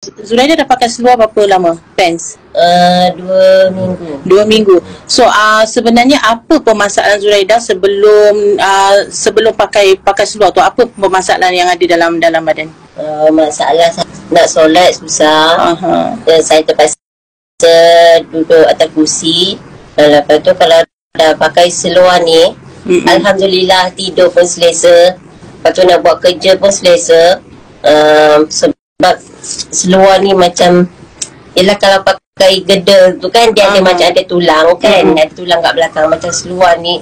Zuraida dah pakai seluar berapa lama? Pants? 2 minggu. 2 minggu. So sebenarnya apa permasalahan Zuraida sebelum pakai seluar tu? Apa permasalahan yang ada dalam badan? Masalah nak solat susah. Dan saya terpaksa duduk atas kursi. Dan lepas tu kalau dah pakai seluar ni, alhamdulillah tidur pun selesa. Lepas tu nak buat kerja pun selesa. Sebab seluar ni macam, yelah kalau pakai gedel tu kan dia ada macam ada tulang kan, ada tulang kat belakang. Macam seluar ni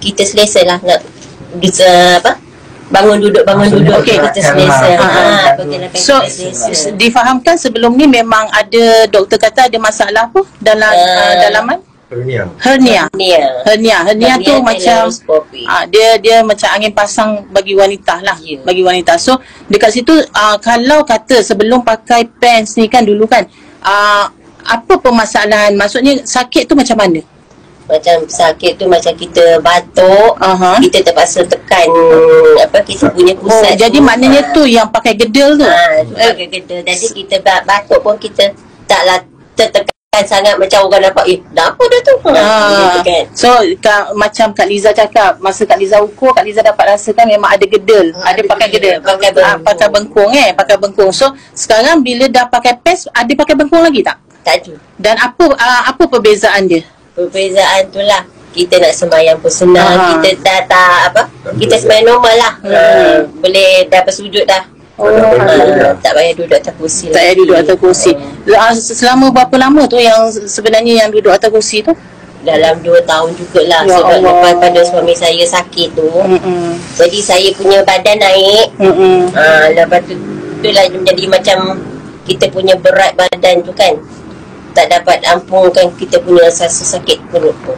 kita selesa lah nak bisa bangun duduk okay. Kita selesa. So difahamkan sebelum ni memang ada doktor kata ada masalah apa dalam dalaman? Hernia tu macam dia macam angin pasang bagi wanita lah, bagi wanita. So dekat situ kalau kata sebelum pakai pants ni kan dulu kan, apa permasalahan, maksudnya sakit tu macam mana? Macam sakit tu macam kita batuk, kita terpaksa tekan kita punya pusat. Jadi maknanya tu yang pakai gedel tu. Pakai gedel. Jadi kita batuk pun kita taklah tertekan sangat, macam orang nampak dah apa dah tu. Gitu kan. So macam Kak Liza cakap, masa Kak Liza ukur, Kak Liza dapat rasakan memang ada gedel, ada pakai gedel, pakai bengkung. So sekarang bila dah pakai pants, ada pakai bengkung lagi tak? Tak ada. Dan apa perbezaan dia? Perbezaan tu lah, kita nak sembahyang pun senang. Kita dah kita sembahyang normal lah. Boleh dah bersujud dah. Tak payah duduk atas kursi. Tak payah duduk atas kursi. Selama berapa lama tu yang sebenarnya yang duduk atas kursi tu? Dalam 2 tahun jugalah. Sebab lepas pada suami saya sakit tu, jadi saya punya badan naik. Lepas tu lah menjadi macam kita punya berat badan tu kan tak dapat ampunkan kita punya rasa sakit perut tu.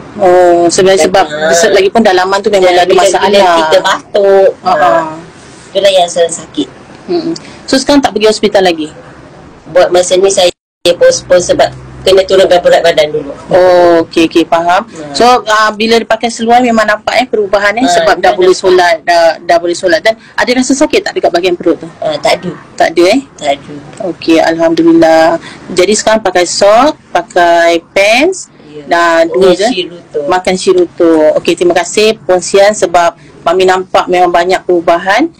Sebenarnya sebab lagi pun dalaman tu memang ada masalah. Bila kita batuk, itulah yang saya sakit. So sekarang tak pergi hospital lagi? Buat masa ni saya postpone sebab kena turunkan berat badan dulu. Okey, faham. So bila dipakai seluar memang nampak perubahan sebab dah boleh solat, dah boleh solat. Dan ada rasa sakit tak dekat bahagian perut tu? Tak ada. Tak ada Tak ada. Okey, alhamdulillah. Jadi sekarang pakai sock, pakai pants dan makan shiruto. Okey, terima kasih perkongsian sebab Mami nampak memang banyak perubahan.